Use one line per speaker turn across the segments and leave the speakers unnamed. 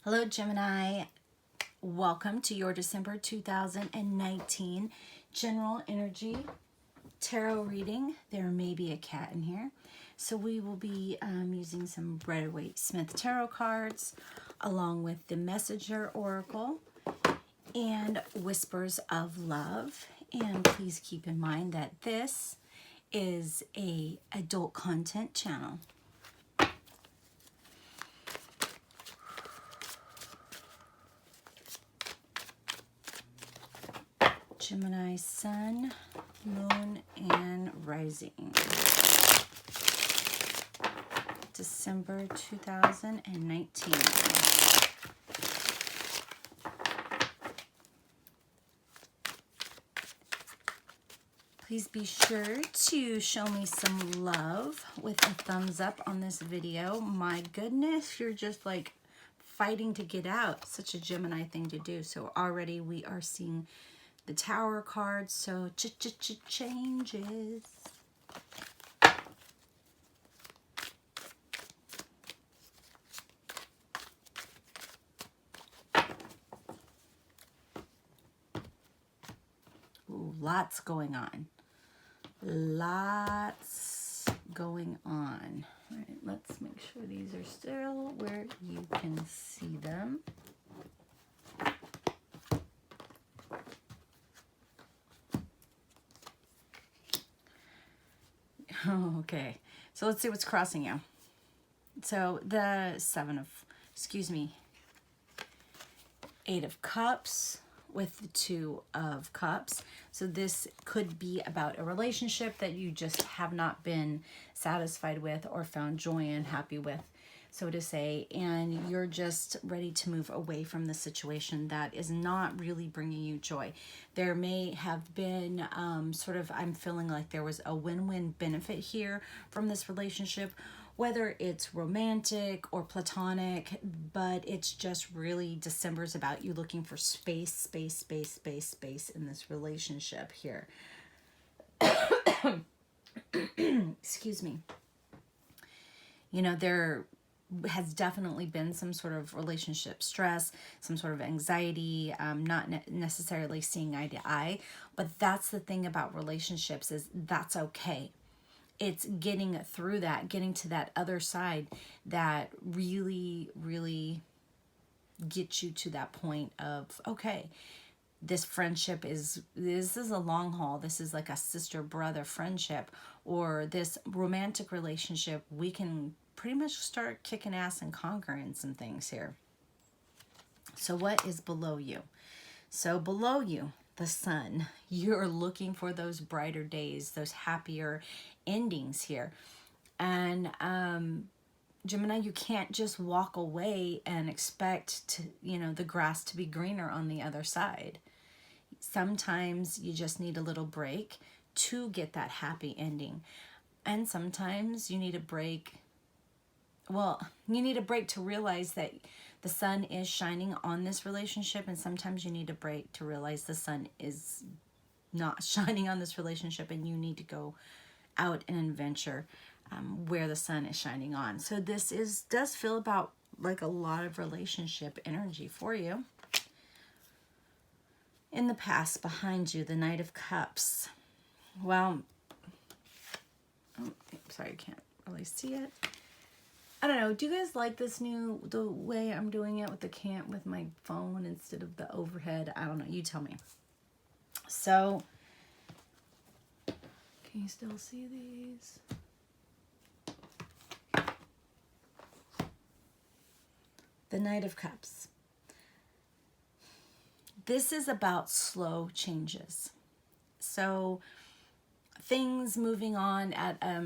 Hello, Gemini. Welcome to your December 2019 general energy tarot reading. There may be a cat in here. So we will be using some Rider-Waite-Smith tarot cards along with the Messenger Oracle and Whispers of Love. And please keep in mind that this is a adult content channel. Gemini Sun, Moon, and Rising. December 2019. Please be sure to show me some love with a thumbs up on this video. My goodness, you're just like fighting to get out. Such a Gemini thing to do. So already we are seeing the Tower card, so changes. Ooh, lots going on. Lots going on. All right, let's make sure these are still where you can see them. Okay, so let's see what's crossing you. So the Eight of Cups with the Two of Cups. So this could be about a relationship that you just have not been satisfied with or found joy and happy with, so to say, and you're just ready to move away from the situation that is not really bringing you joy. There may have been I'm feeling like there was a win-win benefit here from this relationship, whether it's romantic or platonic, but it's just really December's about you looking for space in this relationship here. Excuse me. You know, there has definitely been some sort of relationship stress, some sort of anxiety, not necessarily seeing eye to eye, but that's the thing about relationships, is that's okay. It's getting through that, getting to that other side that really gets you to that point of, okay, this friendship this is a long haul. This is like a sister-brother friendship, or this romantic relationship. We can pretty much start kicking ass and conquering some things here. So what is below you? So below you, the sun. You're looking for those brighter days, those happier endings here. And Gemini, you can't just walk away and expect to, the grass to be greener on the other side. Sometimes you just need a little break to get that happy ending. And sometimes you need a break. Well, you need a break to realize that the sun is shining on this relationship, and sometimes you need a break to realize the sun is not shining on this relationship, and you need to go out and adventure where the sun is shining on. So this does feel about like a lot of relationship energy for you. In the past, behind you, the Knight of Cups. Well, sorry, I can't really see it. I don't know. Do you guys like the way I'm doing it with my phone instead of the overhead? I don't know. You tell me. So, can you still see these? The Knight of Cups. This is about slow changes. So, things moving on at a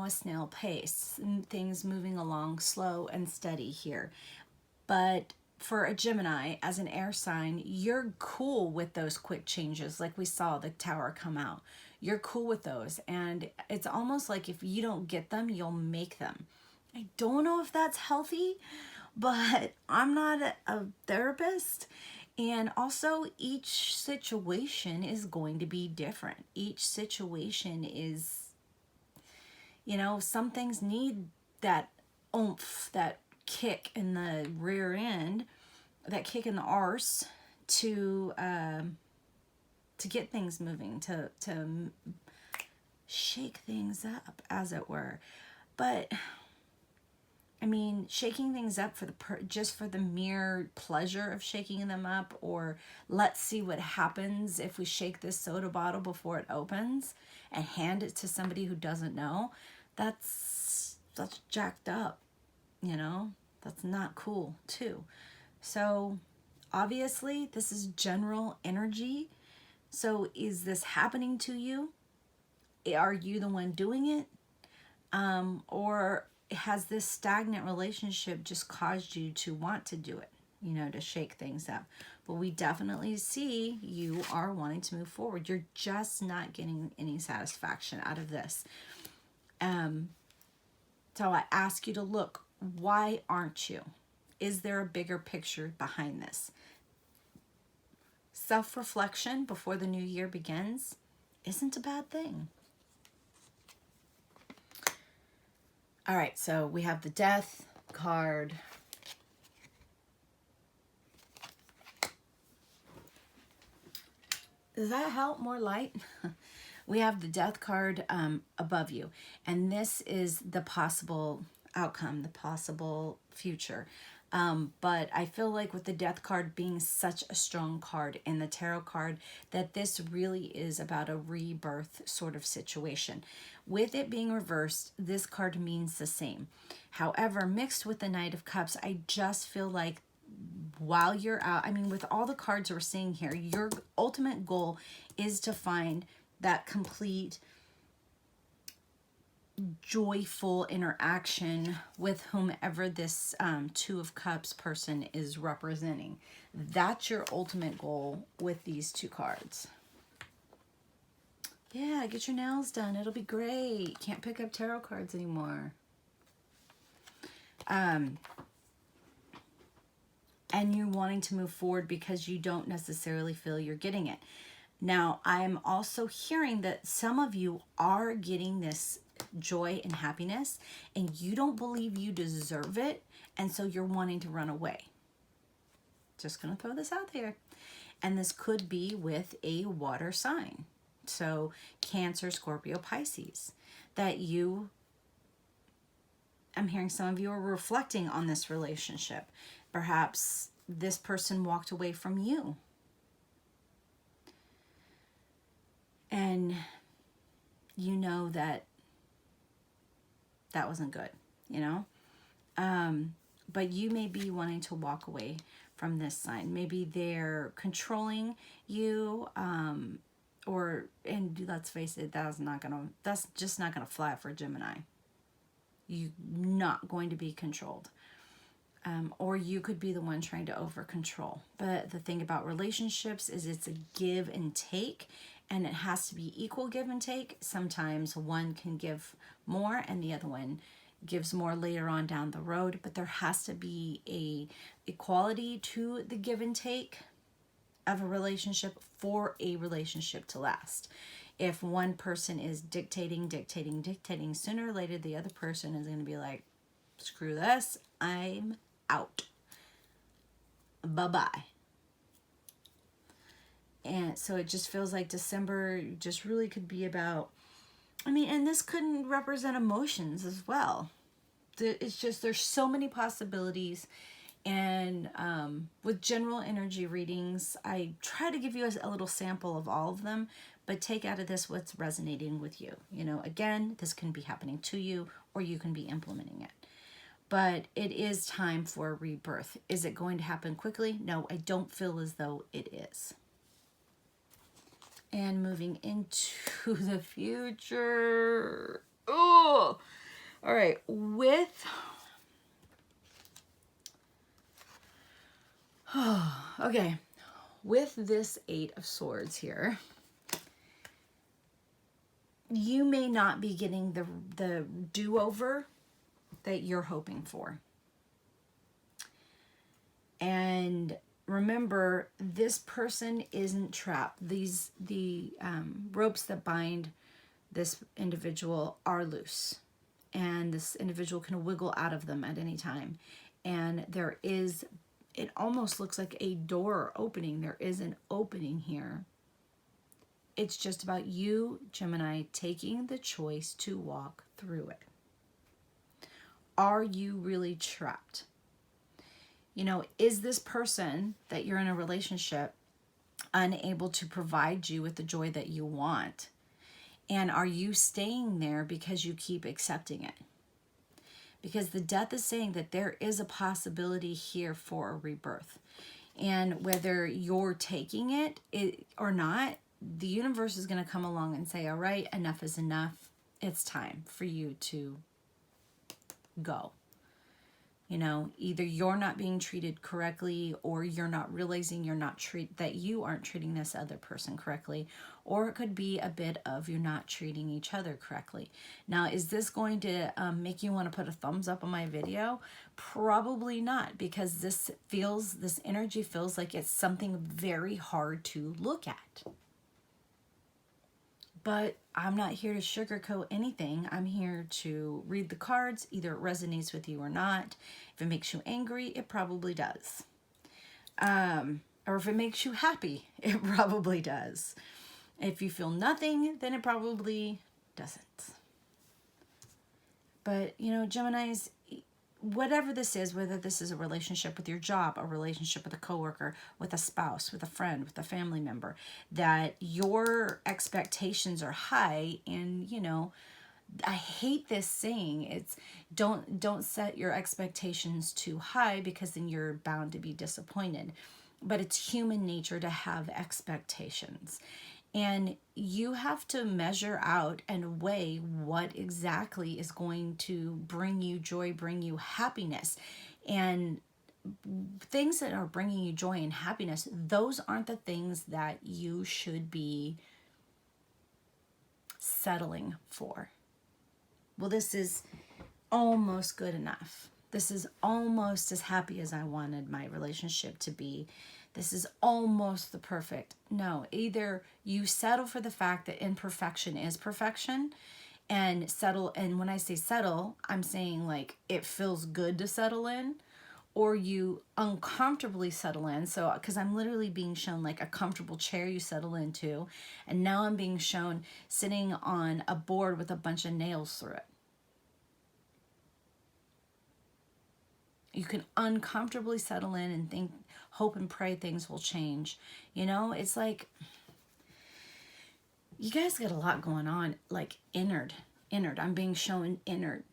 snail pace, and things moving along slow and steady here. But for a Gemini, as an air sign, you're cool with those quick changes. Like we saw the Tower come out, you're cool with those, and it's almost like if you don't get them, you'll make them. I don't know if that's healthy, but I'm not a therapist. And also, each situation is going to be different. Each situation is, some things need that oomph, that kick in the rear end, that kick in the arse to get things moving, to shake things up, as it were. But I mean, shaking things up for just for the mere pleasure of shaking them up, or let's see what happens if we shake this soda bottle before it opens and hand it to somebody who doesn't know, that's jacked up, you know? That's not cool, too. So, obviously, this is general energy. So, is this happening to you? Are you the one doing it? Or has this stagnant relationship just caused you to want to do it, you know, to shake things up? But we definitely see you are wanting to move forward. You're just not getting any satisfaction out of this. So I ask you to look, why aren't you? Is there a bigger picture behind this? Self-reflection before the new year begins isn't a bad thing. All right, so we have the Death card. Does that help? More light? We have the Death card above you, and this is the possible outcome, the possible future. But I feel like with the Death card being such a strong card in the tarot card, that this really is about a rebirth sort of situation. With it being reversed, this card means the same. However, mixed with the Knight of Cups, I just feel like while you're out, I mean, with all the cards we're seeing here, your ultimate goal is to find that complete joyful interaction with whomever this Two of Cups person is representing. That's your ultimate goal with these two cards. Yeah, get your nails done. It'll be great. Can't pick up tarot cards anymore. And you're wanting to move forward because you don't necessarily feel you're getting it. Now, I'm also hearing that some of you are getting this joy and happiness, and you don't believe you deserve it, and so you're wanting to run away. Just gonna throw this out there. And this could be with a water sign. So Cancer, Scorpio, Pisces. That I'm hearing some of you are reflecting on this relationship. Perhaps this person walked away from you. And you know that wasn't good, you know? But you may be wanting to walk away from this sign. Maybe they're controlling you, and let's face it, that's just not gonna fly for Gemini. You're not going to be controlled. Or you could be the one trying to over control. But the thing about relationships is it's a give and take, and it has to be equal give and take. Sometimes one can give more and the other one gives more later on down the road, but there has to be a equality to the give and take of a relationship for a relationship to last. If one person is dictating, sooner or later the other person is going to be like, screw this, I'm out. Bye-bye. And so it just feels like December just really could be about, I mean, and this couldn't represent emotions as well. It's just, there's so many possibilities. And with general energy readings, I try to give you a little sample of all of them, but take out of this what's resonating with you. You know, again, this can be happening to you, or you can be implementing it. But it is time for a rebirth. Is it going to happen quickly? No, I don't feel as though it is. And moving into the future. Oh, all right. Okay. With this Eight of Swords here, you may not be getting the do-over that you're hoping for. And remember, this person isn't trapped. The ropes that bind this individual are loose, and this individual can wiggle out of them at any time. And there is it almost looks like a door opening. There is an opening here. It's just about you, Gemini, taking the choice to walk through it. Are you really trapped? You know, is this person that you're in a relationship unable to provide you with the joy that you want? And are you staying there because you keep accepting it? Because the death is saying that there is a possibility here for a rebirth. And whether you're taking it or not, the universe is going to come along and say, all right, enough is enough. It's time for you to go. You know, either you're not being treated correctly, or you're not realizing that you aren't treating this other person correctly, or it could be a bit of you're not treating each other correctly. Now, is this going to make you want to put a thumbs up on my video? Probably not, because this energy feels like it's something very hard to look at. But I'm not here to sugarcoat anything. I'm here to read the cards. Either it resonates with you or not. If it makes you angry, it probably does. Or if it makes you happy, it probably does. If you feel nothing, then it probably doesn't. But, you know, Geminis, whatever this is, whether this is a relationship with your job, a relationship with a coworker, with a spouse, with a friend, with a family member, that your expectations are high. And, you know, I hate this saying, it's don't set your expectations too high, because then you're bound to be disappointed. But it's human nature to have expectations. And you have to measure out and weigh what exactly is going to bring you joy, bring you happiness. And things that are bringing you joy and happiness, those aren't the things that you should be settling for. Well, this is almost good enough. This is almost as happy as I wanted my relationship to be. This is almost the perfect. No, either you settle for the fact that imperfection is perfection, and settle. And when I say settle, I'm saying like it feels good to settle in, or you uncomfortably settle in. So, because I'm literally being shown like a comfortable chair you settle into, and now I'm being shown sitting on a board with a bunch of nails through it. You can uncomfortably settle in and think, hope and pray things will change. You know, it's like, you guys got a lot going on, like inward. I'm being shown inward.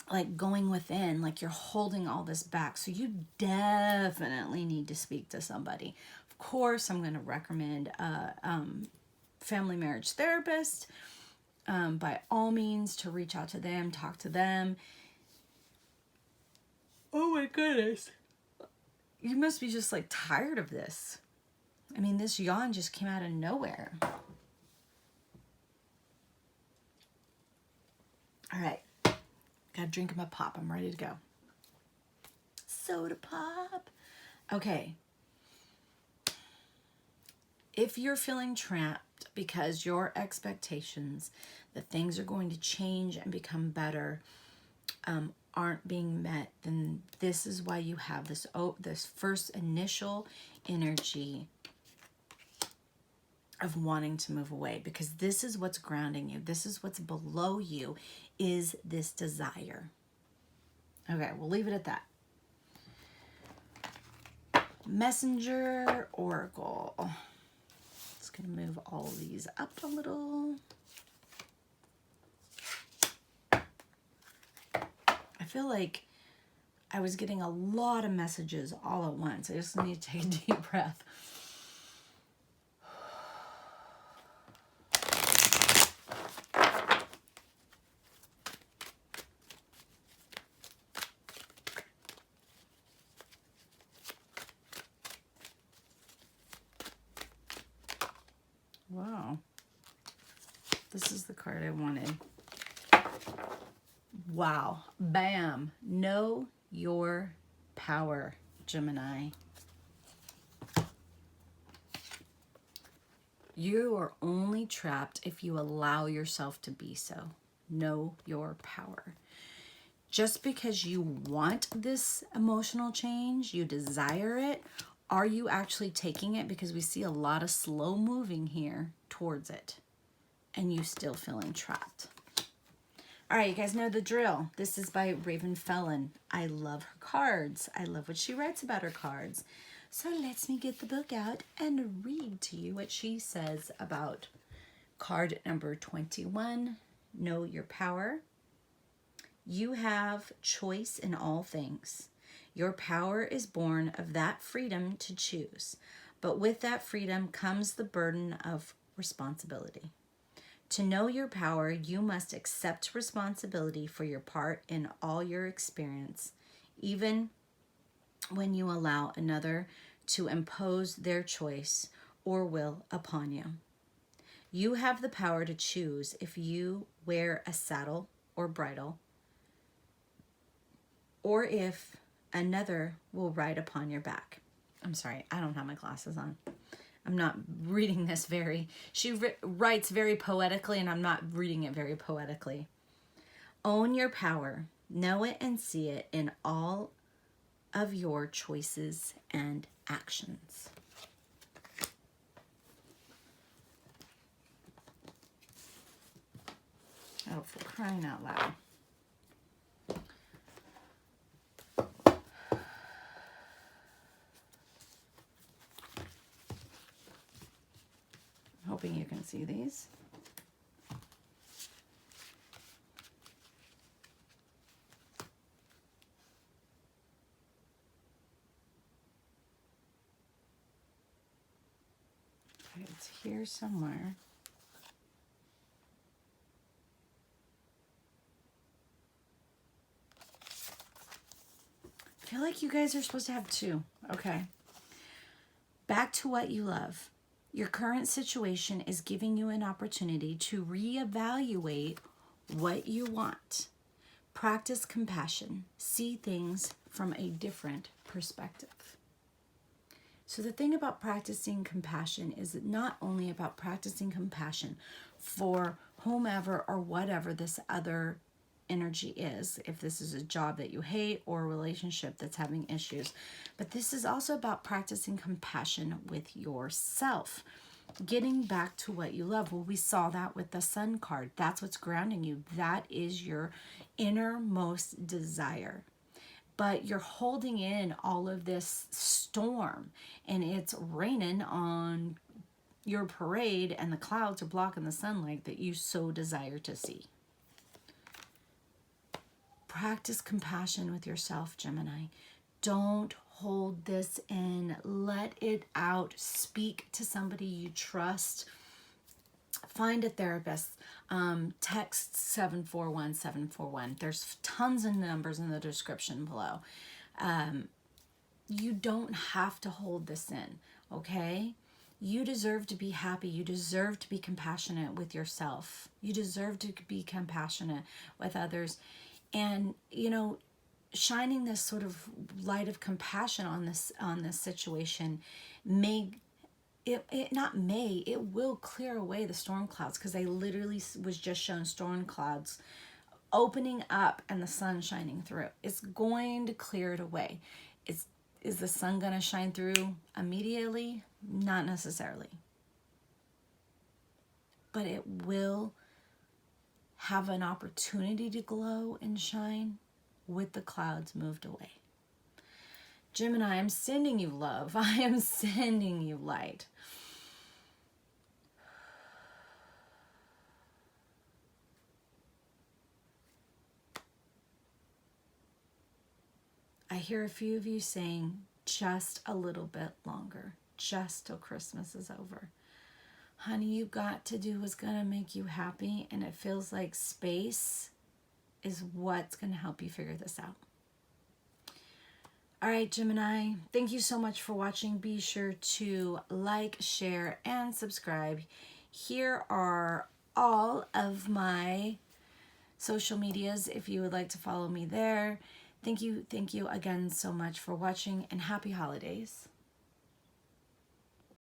Like going within, like you're holding all this back. So you definitely need to speak to somebody. Of course, I'm going to recommend a family marriage therapist. By all means, to reach out to them, talk to them. Oh my goodness. You must be just like tired of this. I mean, this yawn just came out of nowhere. All right. Got a drink of my pop. I'm ready to go. Soda pop. Okay. If you're feeling trapped because your expectations that things are going to change and become better aren't being met, then this is why you have this first initial energy of wanting to move away, because this is what's grounding you. This is what's below you, is this desire. Okay, we'll leave it at that. Messenger Oracle. Just gonna move all these up a little. I feel like I was getting a lot of messages all at once. I just need to take a deep breath. Wow. This is the card I wanted. Wow. Bam. Know your power, Gemini. You are only trapped if you allow yourself to be so. Know your power. Just because you want this emotional change, you desire it, are you actually taking it? Because we see a lot of slow moving here towards it, and you still feeling trapped. All right, you guys know the drill. This is by Raven Felon. I love her cards. I love what she writes about her cards. So let me get the book out and read to you what she says about card number 21, Know Your Power. You have choice in all things. Your power is born of that freedom to choose. But with that freedom comes the burden of responsibility. To know your power, you must accept responsibility for your part in all your experience, even when you allow another to impose their choice or will upon you. You have the power to choose if you wear a saddle or bridle, or if another will ride upon your back. I'm sorry, I don't have my glasses on. I'm not reading this she writes very poetically, and I'm not reading it very poetically. Own your power. Know it and see it in all of your choices and actions. Oh, for crying out loud. Hoping you can see these. Okay, it's here somewhere. I feel like you guys are supposed to have two. Okay. Back to what you love. Your current situation is giving you an opportunity to reevaluate what you want. Practice compassion. See things from a different perspective. So the thing about practicing compassion is not only about practicing compassion for whomever or whatever this other energy is, if this is a job that you hate or a relationship that's having issues, but this is also about practicing compassion with yourself, getting back to what you love. Well, we saw that with the Sun card. That's what's grounding you. That is your innermost desire. But you're holding in all of this storm, and it's raining on your parade, and the clouds are blocking the sunlight that you so desire to see. Practice compassion with yourself, Gemini. Don't hold this in. Let it out. Speak to somebody you trust. Find a therapist. Text 741-741. There's tons of numbers in the description below. You don't have to hold this in, okay? You deserve to be happy. You deserve to be compassionate with yourself. You deserve to be compassionate with others. And, you know, shining this sort of light of compassion on this situation it will clear away the storm clouds, because I literally was just shown storm clouds opening up and the sun shining through. It's going to clear it away. Is the sun going to shine through immediately? Not necessarily. But it will have an opportunity to glow and shine with the clouds moved away. Gemini, I'm sending you love. I am sending you light. I hear a few of you saying just a little bit longer, just till Christmas is over. Honey, you got to do what's going to make you happy, and it feels like space is what's going to help you figure this out. All right, Gemini, thank you so much for watching. Be sure to like, share, and subscribe. Here are all of my social medias if you would like to follow me there. Thank you again so much for watching, and happy holidays.